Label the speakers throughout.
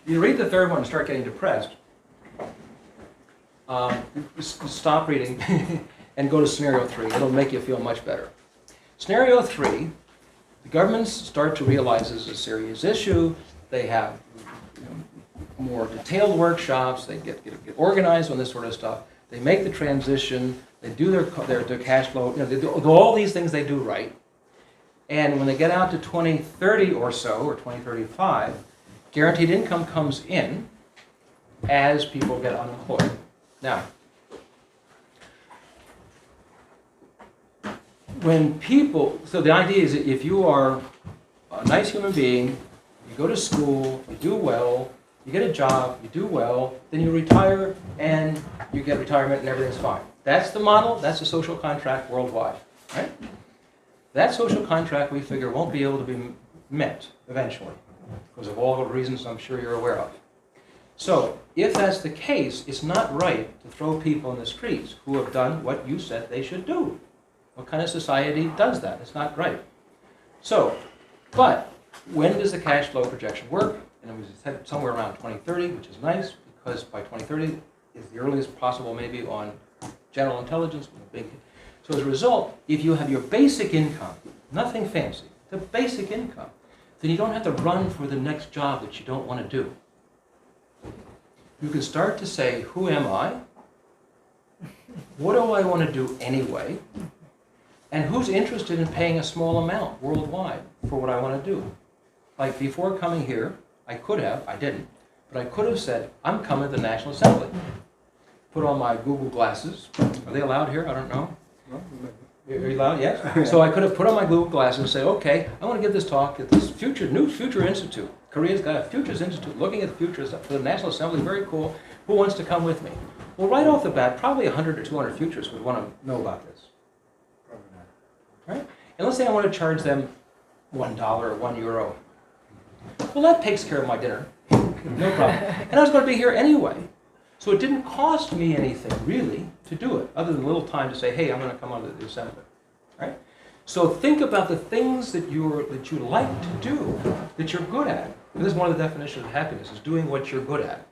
Speaker 1: You read the third one and start getting depressed. Stop reading and go to scenario 3. It'll make you feel much better. Scenario 3, the governments start to realize this is a serious issue. They have more detailed workshops. They get organized on this sort of stuff. They make the transition. They do their cash flow. They do all these things they do right. And when they get out to 2030 or so, or 2035, guaranteed income comes in as people get unemployed. Now, so the idea is that if you are a nice human being, you go to school, you do well, you get a job, you do well, then you retire and you get retirement and everything's fine. That's the model, that's the social contract worldwide, right? That social contract, we figure, won't be able to be met eventually because of all the reasons I'm sure you're aware of. So, if that's the case, it's not right to throw people in the streets who have done what you said they should do. What kind of society does that? It's not right. So, but when does the cash flow projection work? And it was said somewhere around 2030, which is nice, because by 2030 is the earliest possible maybe on general intelligence. So as a result, if you have your basic income, nothing fancy, the basic income, then you don't have to run for the next job that you don't want to do. You can start to say, who am I? What do I want to do anyway? And who's interested in paying a small amount worldwide for what I want to do? Like before coming here, I didn't, but I could have said, I'm coming to the National Assembly. Put on my Google glasses. Are they allowed here? I don't know. Are you allowed? Yes? So I could have put on my Google glasses and say, okay, I want to give this talk at this new Future Institute. Korea's got a Futures Institute looking at the futures for the National Assembly. Very cool. Who wants to come with me? Well, right off the bat, probably 100 or 200 futures would want to know about this. Probably not. Right? And let's say I want to charge them $1 or €1. Well, that takes care of my dinner. No problem. And I was going to be here anyway. So it didn't cost me anything, really, to do it, other than a little time to say, hey, I'm going to come onto the assembly. Right? So think about the things that you like to do, that you're good at. And this is one of the definitions of happiness, is doing what you're good at.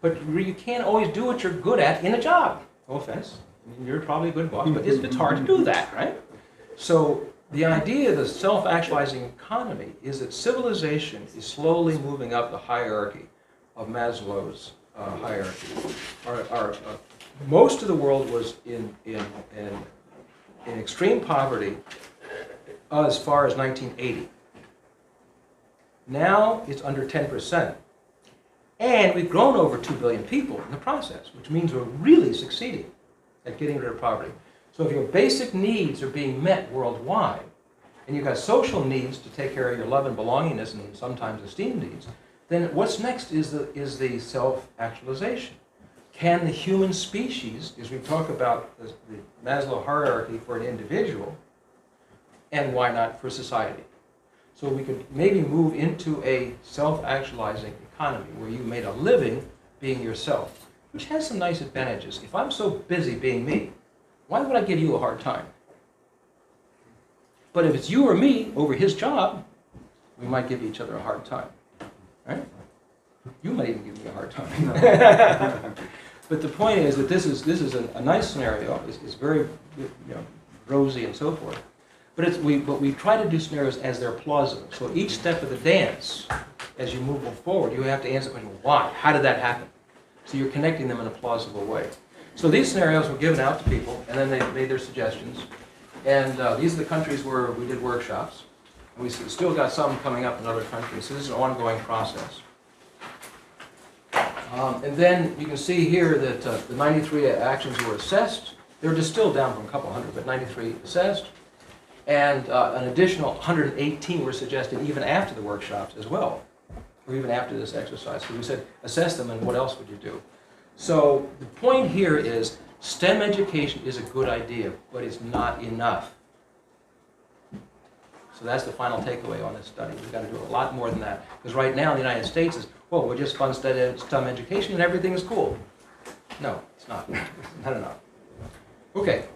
Speaker 1: But you can't always do what you're good at in a job. No offense. I mean, you're probably a good boss, but it's hard to do that, right? So the idea of the self-actualizing economy is that civilization is slowly moving up the hierarchy of Maslow's hierarchy. Most of the world was in extreme poverty as far as 1980. Now it's under 10%. And we've grown over 2 billion people in the process, which means we're really succeeding at getting rid of poverty. So if your basic needs are being met worldwide, and you've got social needs to take care of your love and belongingness and sometimes esteem needs, then what's next is the self-actualization. Can the human species, as we talk about the Maslow hierarchy for an individual, and why not for society? So we could maybe move into a self-actualizing economy where you made a living being yourself, which has some nice advantages. If I'm so busy being me, why would I give you a hard time? But if it's you or me over his job, we might give each other a hard time. Right? You might even give me a hard time. But the point is that this is a nice scenario. It's very rosy and so forth. But we try to do scenarios as they're plausible. So each step of the dance, as you move forward, you have to answer the question, why? How did that happen? So you're connecting them in a plausible way. So these scenarios were given out to people, and then they made their suggestions. And these are the countries where we did workshops. And we still got some coming up in other countries. So this is an ongoing process. And then you can see here that the 93 actions were assessed. They were distilled down from a couple hundred, but 93 assessed. And an additional 118 were suggested even after the workshops as well, or even after this exercise. So we said, assess them, and what else would you do? So the point here is STEM education is a good idea, but it's not enough. So that's the final takeaway on this study. We've got to do a lot more than that. Because right now in the United States is, well, we'll just fund STEM education and everything is cool. No, it's not. It's not enough. Okay.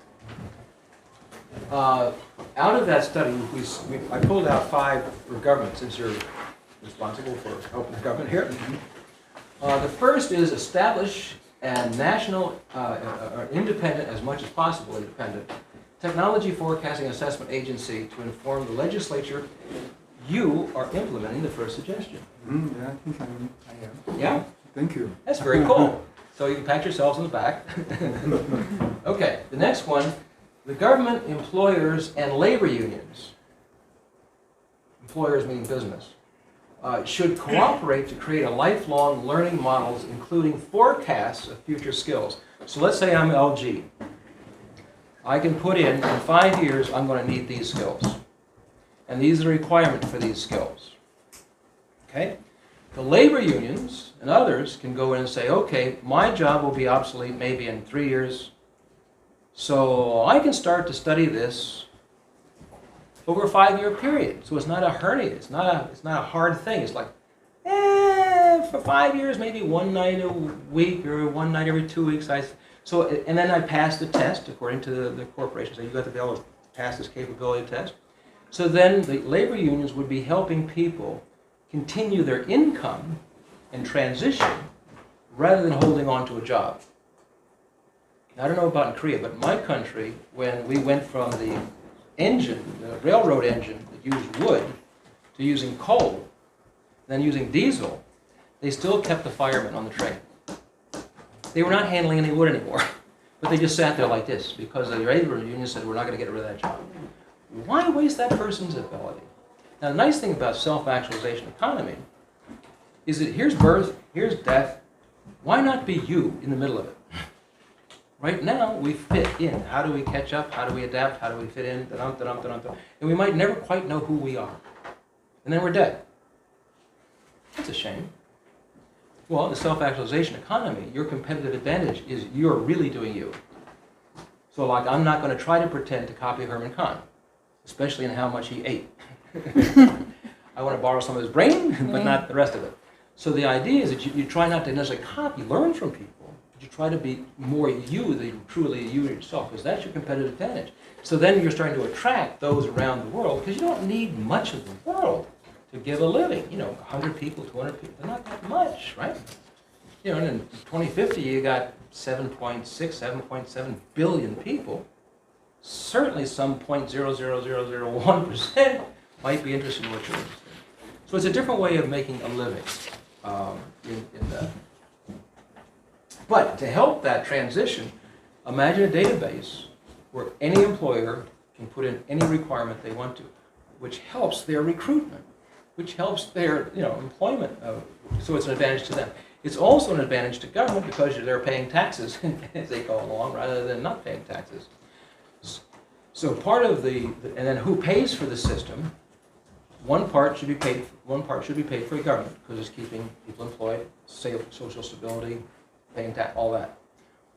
Speaker 1: Out of that study, I pulled out 5 for government, since you're responsible for helping the government here. The first is establish a national, or independent, as much as possible independent, technology forecasting assessment agency to inform the legislature. You are implementing the first suggestion.
Speaker 2: Yeah, I think I am.
Speaker 1: Yeah?
Speaker 2: Thank you.
Speaker 1: That's very cool. So you can pat yourselves on the back. Okay, the next one, the government, employers, and labor unions, employers meaning business, should cooperate to create a lifelong learning models including forecasts of future skills. So let's say I'm LG. I can put in 5 years I'm going to need these skills. And these are the requirements for these skills. Okay? The labor unions and others can go in and say, okay, my job will be obsolete maybe in 3 years. So I can start to study this over a 5-year period. So it's not a hernia. It's not a hard thing. It's like, for 5 years, maybe one night a week or one night every 2 weeks. And then I pass the test according to the corporation. So you got to be able to pass this capability test. So then the labor unions would be helping people continue their income and transition rather than holding on to a job. Now, I don't know about in Korea, but in my country, when we went from the engine, the railroad engine that used wood, to using coal, then using diesel, they still kept the firemen on the train. They were not handling any wood anymore, but they just sat there like this because the labor union said, we're not going to get rid of that job. Why waste that person's ability? Now, the nice thing about self-actualization economy is that here's birth, here's death. Why not be you in the middle of it? Right now, we fit in. How do we catch up? How do we adapt? How do we fit in? And we might never quite know who we are. And then we're dead. That's a shame. Well, in the self-actualization economy, your competitive advantage is you're really doing you. So, like, I'm not going to try to pretend to copy Herman Kahn, especially in how much he ate. I want to borrow some of his brain, but not the rest of it. So the idea is that you try not to necessarily copy, learn from people, but you try to be more you than truly you yourself, because that's your competitive advantage. So then you're starting to attract those around the world, because you don't need much of the world to give a living. 100 people, 200 people, they're not that much, right? And in 2050, you got 7.7 billion people. Certainly some 0.00001% might be interested in what you're interested in. So it's a different way of making a living in that. But to help that transition, imagine a database where any employer can put in any requirement they want to, which helps their recruitment, which helps their employment. So it's an advantage to them. It's also an advantage to government because they're paying taxes as they go along rather than not paying taxes. So part of and then who pays for the system? One part should be paid for the government because it's keeping people employed, social stability, paying tax, all that.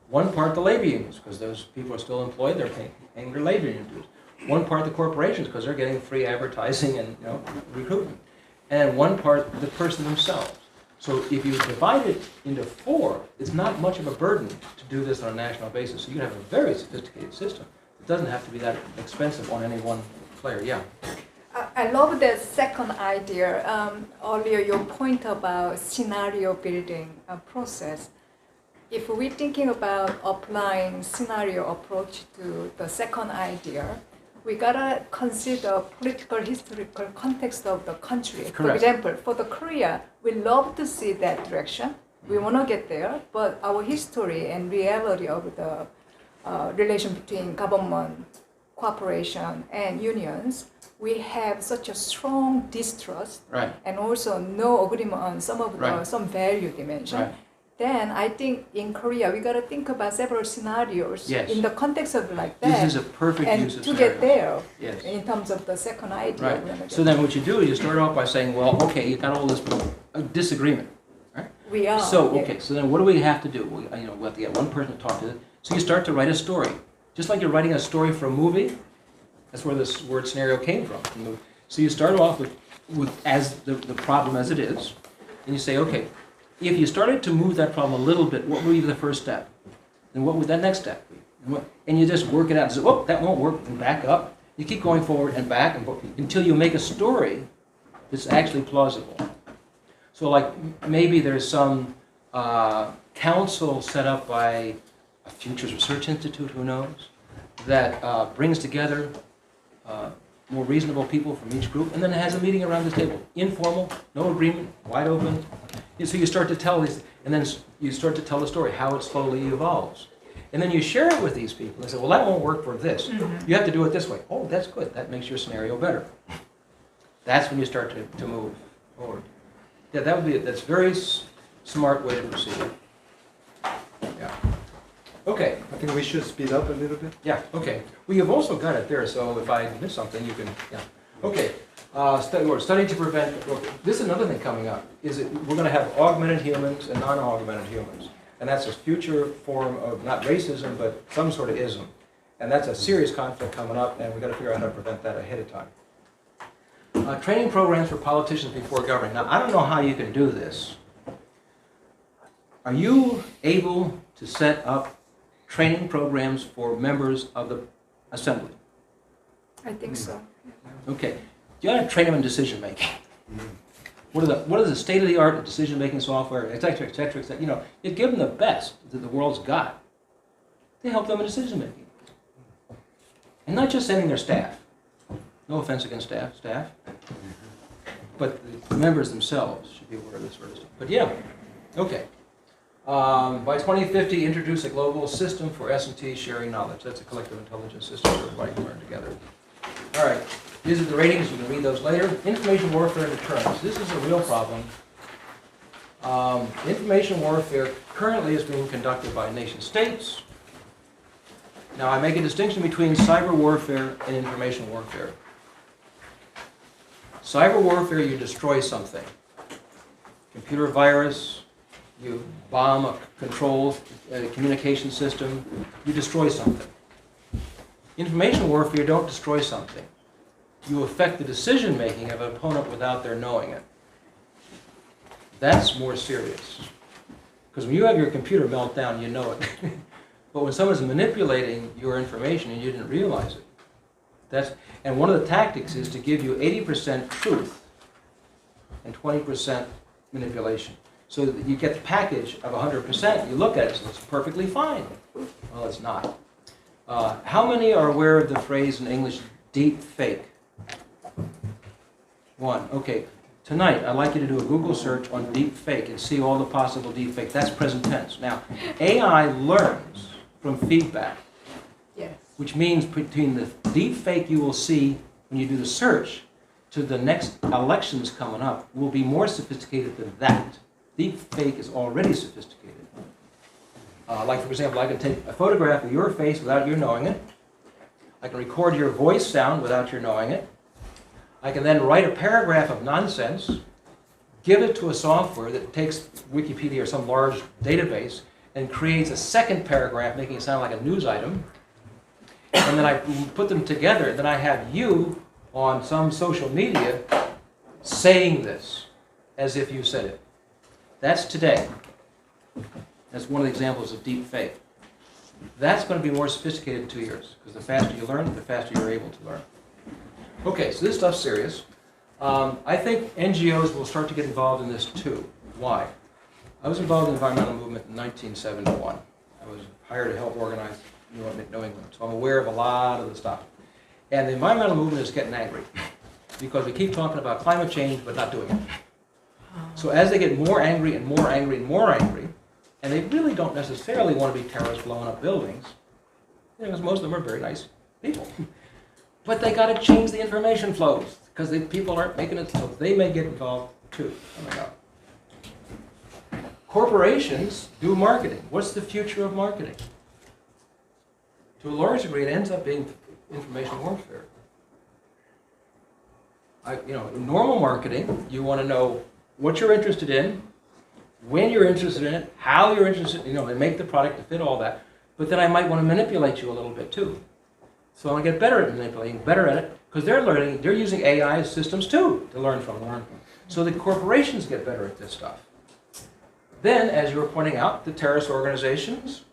Speaker 1: One part the labor unions because those people are still employed, they're paying their labor union dues. One part the corporations because they're getting free advertising and recruitment, and one part the person themselves. So if you divide it into 4, it's not much of a burden to do this on a national basis. So you can have a very sophisticated system. It doesn't have to be that expensive on any one player. Yeah.
Speaker 3: I love the second idea. Earlier, your point about scenario building process. If we're thinking about applying scenario approach to the second idea, we gotta consider political, historical context of the country.
Speaker 1: Correct.
Speaker 3: For example, for the Korea, we love to see that direction. We want to get there, but our history and reality of the relation between government, corporation, and unions, we have such a strong distrust,
Speaker 1: Right.
Speaker 3: and also no agreement on some of the
Speaker 1: Right.
Speaker 3: some value dimension.
Speaker 1: Right.
Speaker 3: Then I think in Korea we gotta think about several scenarios
Speaker 1: Yes.
Speaker 3: in the context of like that.
Speaker 1: This is a perfect
Speaker 3: and
Speaker 1: use of
Speaker 3: to get
Speaker 1: scenarios.
Speaker 3: there
Speaker 1: Yes.
Speaker 3: in terms of the second idea.
Speaker 1: Right.
Speaker 3: we're gonna
Speaker 1: So
Speaker 3: get
Speaker 1: then what you do is you start off by saying, well, okay, you got all this disagreement.
Speaker 3: we are.
Speaker 1: So,
Speaker 3: yeah.
Speaker 1: okay, so then what do we have to do? We have to get one person to talk to it. So you start to write a story. Just like you're writing a story for a movie, that's where this word scenario came from. So you start off with as the problem as it is, and you say, okay, if you started to move that problem a little bit, what would be the first step? And what would that next step be? And you just work it out and say, oh, that won't work, and back up. You keep going forward and back until you make a story that's actually plausible. So like maybe there's some council set up by a Futures Research Institute, who knows, that brings together more reasonable people from each group, and then has a meeting around the table. Informal, no agreement, wide open. And so you start to tell these, and then you start to tell the story, how it slowly evolves. And then you share it with these people. They say, well, that won't work for this. You have to do it this way. Oh, that's good. That makes your scenario better. That's when you start to move forward. Yeah, that's a very smart way to proceed. Yeah. Okay.
Speaker 2: I think we should speed up a little bit.
Speaker 1: Yeah, okay. Well, you've also got it there, so if I miss something, you can, yeah. Okay. Study to prevent, this is another thing coming up, is that we're going to have augmented humans and non-augmented humans. And that's a future form of, not racism, but some sort of ism. And that's a serious conflict coming up, and we've got to figure out how to prevent that ahead of time. Training programs for politicians before governing. Now, I don't know how you can do this. Are you able to set up training programs for members of the assembly?
Speaker 3: I think so.
Speaker 1: Okay. You got to train them in decision making. What are the state-of-the-art decision-making software, et cetera, et cetera, et cetera. You know, you give them the best that the world's got. They help them in decision-making. And not just sending their staff. No offense against staff. But the members themselves should be aware of this sort of stuff. But yeah, okay. By 2050, introduce a global system for S&T sharing knowledge. That's a collective intelligence system where everybody can learn together. All right. These are the ratings. You can read those later. Information warfare and deterrence. This is a real problem. Information warfare currently is being conducted by nation states. Now, I make a distinction between cyber warfare and information warfare. Cyber warfare, you destroy something. Computer virus, you bomb a control communication system, you destroy something. Information warfare, you don't destroy something. You affect the decision-making of an opponent without their knowing it. That's more serious. Because when you have your computer meltdown, you know it. But when someone's manipulating your information and you didn't realize it, and one of the tactics is to give you 80% truth and 20% manipulation. So that you get the package of 100%, you look at it, so it's perfectly fine. Well, it's not. How many are aware of the phrase in English, deep fake? One. Okay. Tonight, I'd like you to do a Google search on deep fake and see all the possible deep fake. That's present tense. Now, AI learns from feedback.
Speaker 3: Yes.
Speaker 1: Which means between the deep fake you will see when you do the search to the next elections coming up will be more sophisticated than that. Deep fake is already sophisticated. Like, for example, I can take a photograph of your face without you knowing it. I can record your voice sound without your knowing it. I can then write a paragraph of nonsense, give it to a software that takes Wikipedia or some large database and creates a second paragraph making it sound like a news item. And then I put them together, then I have you on some social media saying this as if you said it. That's today. That's one of the examples of deep fake. That's going to be more sophisticated in 2 years, because the faster you learn, the faster you're able to learn. Okay, so this stuff's serious. I think NGOs will start to get involved in this too. Why? I was involved in the environmental movement in 1971. I was hired to help organize New England, so I'm aware of a lot of the stuff. And the environmental movement is getting angry because we keep talking about climate change but not doing it. So as they get more angry and more angry and more angry, and they really don't necessarily want to be terrorists blowing up buildings, because most of them are very nice people. But they got to change the information flows because the people aren't making it, so they may get involved too. Oh my God. Corporations do marketing. What's the future of marketing? To a large degree, it ends up being information warfare. In normal marketing, you want to know what you're interested in, when you're interested in it, how you're interested, and make the product to fit all that. But then I might want to manipulate you a little bit too. So I want to get better at manipulating, better at it, because they're using AI systems too to learn from. So the corporations get better at this stuff. Then, as you were pointing out, the terrorist organizations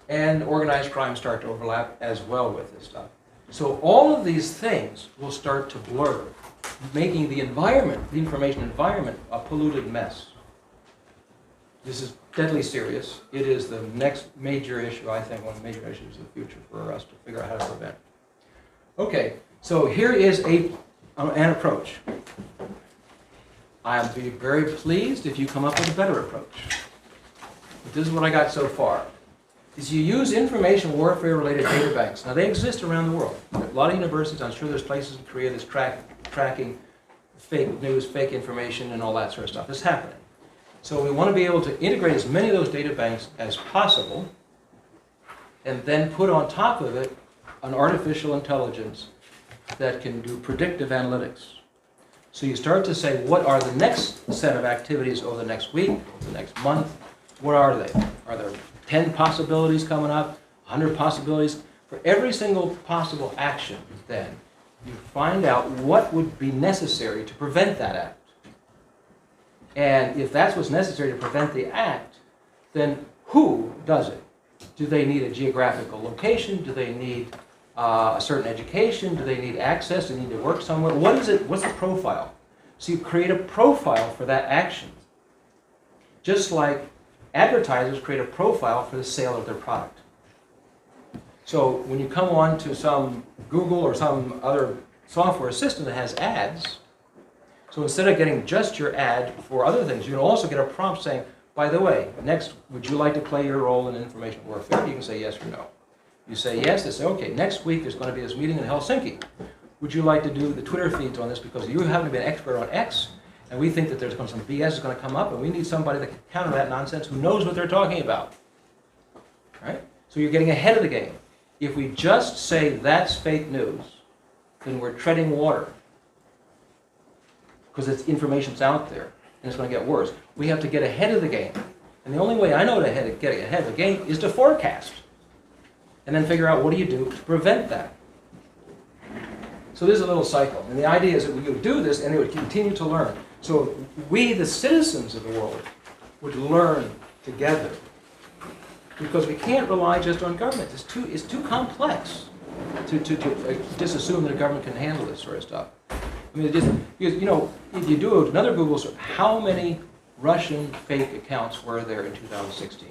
Speaker 1: and organized crime start to overlap as well with this stuff. So all of these things will start to blur, making the environment, the information environment, a polluted mess. This is deadly serious. It is the next major issue, I think, one of the major issues of the future for us to figure out how to prevent. Okay, so here is an approach. I'll be very pleased if you come up with a better approach. But this is what I got so far. Is you use information warfare-related data banks. Now, they exist around the world. There are a lot of universities, I'm sure there's places in Korea that's tracking fake news, fake information, and all that sort of stuff. It's happening. So we want to be able to integrate as many of those data banks as possible, and then put on top of it an artificial intelligence that can do predictive analytics. So you start to say, what are the next set of activities over the next week, the next month? What are they? Are there 10 possibilities coming up, 100 possibilities? For every single possible action, then, you find out what would be necessary to prevent that act. And if that's what's necessary to prevent the act, then who does it? Do they need a geographical location? Do they need a certain education? Do they need access? Do they need to work somewhere? What is it? What's the profile? So you create a profile for that action. Just like advertisers create a profile for the sale of their product. So when you come on to some Google or some other software system that has ads, so instead of getting just your ad for other things, you can also get a prompt saying, by the way, next, would you like to play your role in information warfare? You can say yes or no. You say yes, they say, okay, next week there's going to be this meeting in Helsinki. Would you like to do the Twitter feeds on this because you happen to be an expert on X, and we think that there's some BS is going to come up, and we need somebody that can counter that nonsense who knows what they're talking about. Right? So you're getting ahead of the game. If we just say that's fake news, then we're treading water. Because it's information's out there, and it's going to get worse. We have to get ahead of the game. And the only way I know to get ahead of the game is to forecast. And then figure out what do you do to prevent that. So there's a little cycle. And the idea is that we would do this and it would continue to learn. So we, the citizens of the world, would learn together. Because we can't rely just on government. It's too complex to just assume that a government can handle this sort of stuff. I mean, you know, if you do another Google search, how many Russian fake accounts were there in 2016?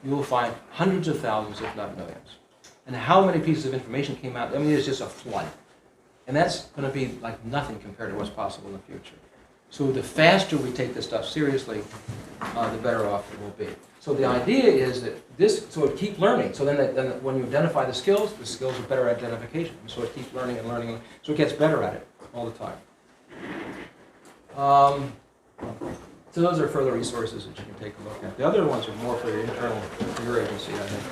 Speaker 1: You will find hundreds of thousands, if not millions. And how many pieces of information came out? I mean, it's just a flood. And that's going to be like nothing compared to what's possible in the future. So the faster we take this stuff seriously, the better off it will be. So the idea is that so it keeps learning. So then when you identify the skills are better identification. So it keeps learning and learning, so it gets better at it all the time. So those are further resources that you can take a look at. The other ones are more for your internal, for your agency, I think.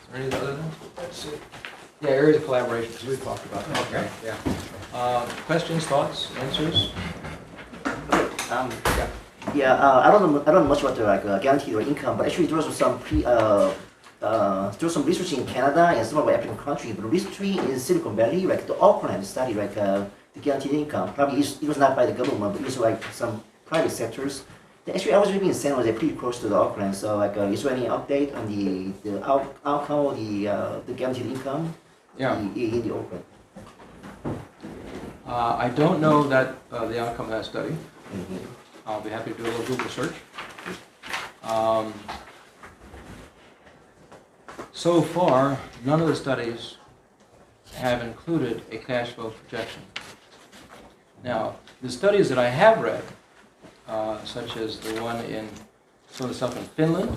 Speaker 1: Is there any other things? That's it. Yeah, areas of collaboration, because we talked about that. Okay, yeah. Questions, thoughts, answers?
Speaker 4: I don't know much about the guaranteed income, but actually there was some research in Canada and some of the African countries. But recently in Silicon Valley, like the Auckland study, like the guaranteed income, probably it was not by the government, but it was like some private sectors. Actually, I was living in San Jose, pretty close to the Auckland. So, like, is there any update on the outcome of the guaranteed income?
Speaker 1: Yeah.
Speaker 4: In the Auckland?
Speaker 1: I don't know that the outcome of that study.
Speaker 4: Mm-hmm.
Speaker 1: I'll be happy to do a little Google search. So far, none of the studies have included a cash flow projection. Now, the studies that I have read, such as the one in some of the stuff in Finland,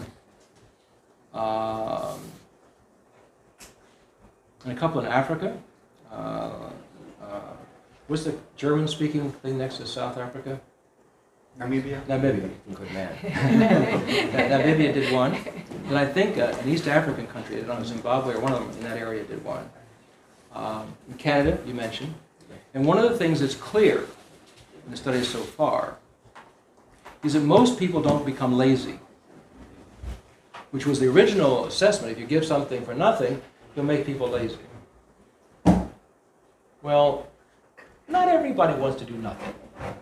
Speaker 1: and a couple in Africa. What's the German-speaking thing next to South Africa?
Speaker 2: Namibia?
Speaker 1: Namibia. Good man. Namibia did one. And I think an East African country, I don't know, Zimbabwe or one of them in that area did one. In Canada, you mentioned. And one of the things that's clear in the studies so far is that most people don't become lazy, which was the original assessment. If you give something for nothing, you'll make people lazy. Well, not everybody wants to do nothing.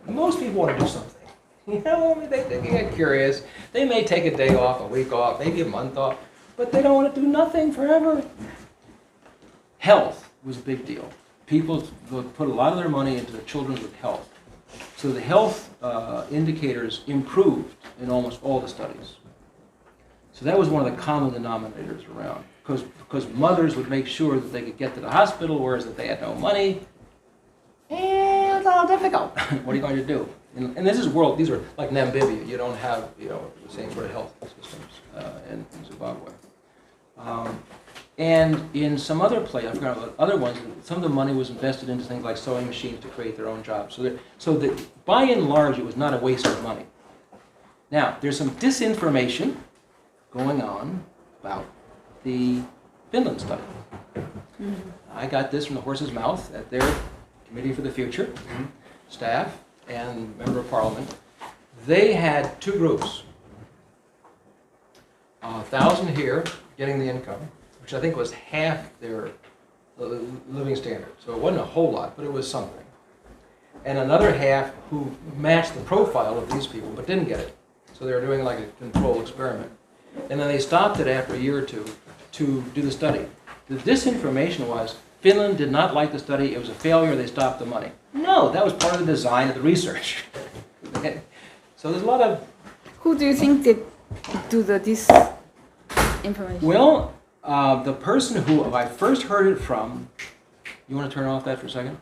Speaker 1: Most people want to do something. You know, they get curious. They may take a day off, a week off, maybe a month off, but they don't want to do nothing forever. Health was a big deal. People put a lot of their money into their children with health. So the health indicators improved in almost all the studies. So that was one of the common denominators around, because mothers would make sure that they could get to the hospital, whereas if they had no money, it's all difficult. What are you going to do? And this is these are like Namibia. You don't have the same sort of health systems in Zimbabwe. And in some other I forgot about other ones, some of the money was invested into things like sewing machines to create their own jobs. So that by and large, it was not a waste of money. Now, there's some disinformation going on about the Finland study. I got this from the horse's mouth at their Committee for the Future staff and member of parliament. They had two groups. 1,000 here getting the income, which I think was half their living standard. So it wasn't a whole lot, but it was something. And another half who matched the profile of these people but didn't get it. So they were doing like a control experiment. And then they stopped it after a year or two to do the study. The disinformation was Finland did not like the study, it was a failure, they stopped the money. No, that was part of the design of the research. Okay? So there's a lot of...
Speaker 5: Who do you think did do this information?
Speaker 1: Well, the person who I first heard it from, you want to turn off that for a second?